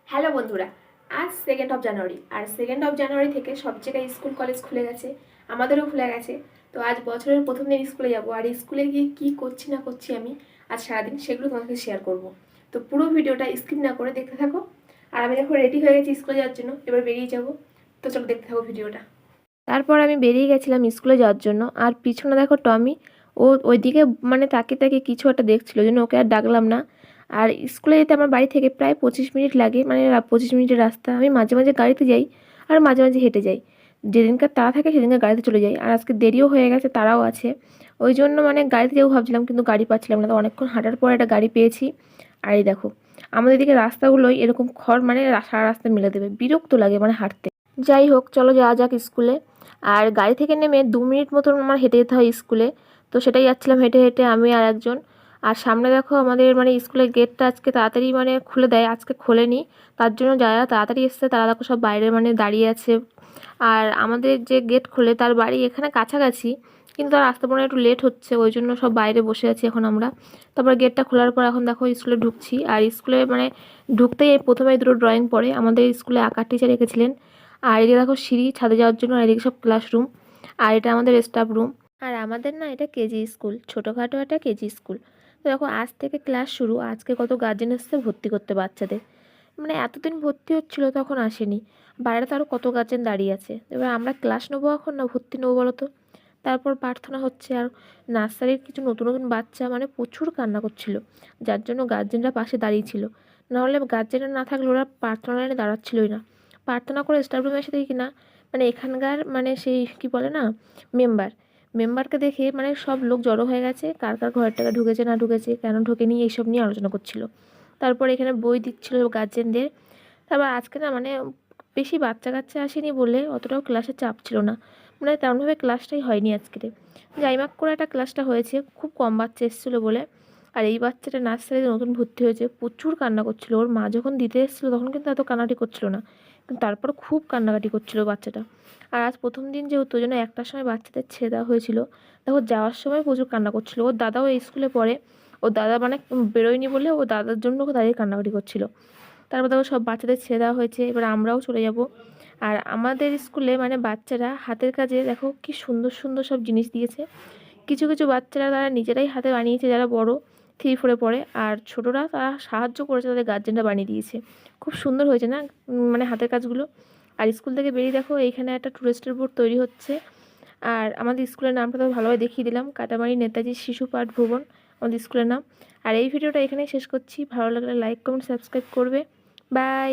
Hello বন্ধুরা, আজ 2nd জানুয়ারি। আর 2nd জানুয়ারি থেকে সব জায়গায় স্কুল কলেজ খুলে গেছে, আমাদেরও খুলে গেছে। তো আজ বছরের প্রথম দিন স্কুলে যাব, আর স্কুলে গিয়ে কী করছি না করছি আমি আজ সারাদিন সেগুলো তোমাদের শেয়ার করব। তো পুরো ভিডিওটা স্কিপ না করে দেখতে থাকো। আর আমি দেখো রেডি হয়ে গেছি স্কুলে যাওয়ার জন্য, এবার বেরিয়ে যাব। তো চলো দেখতে থাকো ভিডিওটা। তারপর আমি বেরিয়ে গেছিলাম স্কুলে যাওয়ার জন্য, আর পিছনে দেখো টমি, ও ওইদিকে মানে তাকিয়ে তাকিয়ে কিছু একটা দেখছিল, ওই জন্য ওকে আর ডাকলাম না। আর স্কুলে যেতে আমার বাড়ি থেকে প্রায় 25 মিনিট লাগে, মানে 25 মিনিটের রাস্তা। আমি মাঝে মাঝে গাড়িতে যাই আর মাঝে মাঝে হেঁটে যাই। যেদিনকার তাড়া থাকে সেদিনকার গাড়িতে চলে যাই, আর আজকে দেরিও হয়ে গেছে, তারাও আছে। ওই জন্য মানে গাড়িতে যাবো ভাবছিলাম, কিন্তু গাড়ি পাচ্ছিলাম না। তো অনেকক্ষণ হাঁটার পর একটা গাড়ি পেয়েছি। আর এই দেখো, আমাদের দিকে রাস্তাগুলোই এরকম খড়, মানে সারা রাস্তা মেলে দেবে, বিরক্ত লাগে মানে হাঁটতে। যাই হোক, চলো যাওয়া যাক স্কুলে। আর গাড়ি থেকে নেমে 2 মিনিট মতন আমার হেঁটে যেতে হয় স্কুলে। তো সেটাই যাচ্ছিলাম হেঁটে হেঁটে, আমি আর একজন। আর সামনে দেখো আমাদের মানে স্কুলের গেটটা আজকে তাড়াতাড়ি মানে খুলে দেয়, আজকে খোলেনি। তার জন্য যারা তাড়াতাড়ি এসছে তারা দেখো সব বাইরে মানে দাঁড়িয়ে আছে। আর আমাদের যে গেট খোলে তার বাড়ি এখানে কাছাকাছি, কিন্তু তার আসতে পড়ে একটু লেট হচ্ছে, ওই জন্য সব বাইরে বসে আছি এখন আমরা। তারপর গেটটা খোলার পর এখন দেখো স্কুলে ঢুকছি। আর স্কুলে মানে ঢুকতেই প্রথমে দুটো ড্রয়িং পড়ে, আমাদের স্কুলে আঁকার টিচার এঁকেছিলেন। আর এদিকে দেখো সিঁড়ি ছাদে যাওয়ার জন্য, আর এদিকে সব ক্লাসরুম। আর এটা আমাদের স্টাফ রুম। আর আমাদের না এটা কেজি স্কুল, ছোটোখাটো একটা কেজি স্কুল। তো দেখো আজ থেকে ক্লাস শুরু, আজকে কত গার্জেন এসছে ভর্তি করতে বাচ্চাদের। মানে এতদিন ভর্তি হচ্ছিলো তখন আসেনি, বাইরে তো আরও কত গার্জেন দাঁড়িয়ে আছে। এবার আমরা ক্লাস নেবো এখন না ভর্তি নেবো বলো তো। তারপর প্রার্থনা হচ্ছে, আর নার্সারির কিছু নতুন নতুন বাচ্চা মানে প্রচুর কান্না করছিল, যার জন্য গার্জেনরা পাশে দাঁড়িয়েছিল। নাহলে গার্জেনরা না থাকলে ওরা প্রার্থনা লাইনে দাঁড়াচ্ছিলই না। প্রার্থনা করে স্টাফ রুমে এসে দেখি না, মানে এখানকার মানে সেই কী বলে না, মেম্বারকে দেখে মানে সব লোক জড়ো হয়ে গেছে, কার কার ঘরের টাকা ঢুকেছে না ঢুকেছে, কেন ঢোকেনি, এইসব নিয়ে আলোচনা করছিল। তারপর এখানে বই দিচ্ছিল গার্জেনদের। তারপর আজকে না মানে বেশি বাচ্চা কাচ্চা আসেনি বলে অতটাও ক্লাসের চাপ ছিল না, মানে তেমনভাবে ক্লাসটাই হয়নি আজকে। জাইমাক করে একটা ক্লাসটা হয়েছে, খুব কম বাচ্চা এসেছিলো বলে। আর এই বাচ্চাটা নার্সারিতে নতুন ভর্তি হয়েছে, প্রচুর কান্না করছিল। ওর মা যখন দিতে এসেছিলো তখন কিন্তু এত কান্নাকাটি করছিল না, কিন্তু তারপর খুব কান্নাকাটি করছিল বাচ্চাটা। আর আজ প্রথম দিন যেহেতু, ওই জন্য একটার সময় বাচ্চাদের ছেড়ে দেওয়া হয়েছিল। দেখো যাওয়ার সময় প্রচুর কান্না করছিল, ওর দাদাও এই স্কুলে পড়ে। ওর দাদা মানে বেরোয়নি বলে ও দাদার জন্য দাঁড়িয়ে কান্নাকাটি করছিল। তারপর দেখো সব বাচ্চাদের ছেড়ে দেওয়া হয়েছে, এবার আমরাও চলে যাব। আর আমাদের স্কুলে মানে বাচ্চারা হাতের কাজে দেখো কি সুন্দর সুন্দর সব জিনিস দিয়েছে। কিছু কিছু বাচ্চারা তারা নিজেরাই হাতে বানিয়েছে, যারা বড় 3-4 পড়ে, আর ছোটরা তারা সাহায্য করেছে, তাদের গার্জেনরা বানিয়ে দিয়েছে। খুব সুন্দর হয়েছে না মানে হাতের কাজগুলো। আর স্কুল থেকে বেরিয়ে দেখো এইখানে একটা টুরিস্টের বোর্ড তৈরি হচ্ছে। আর আমাদের স্কুলের নামটা তো ভালোভাবে দেখিয়ে দিলাম, কাটামারি নেতাজি শিশু পাঠ ভবন আমাদের স্কুলের নাম। আর এই ভিডিওটা এখানেই শেষ করছি, ভালো লাগলে লাইক কমেন্ট সাবস্ক্রাইব করবে। বাই।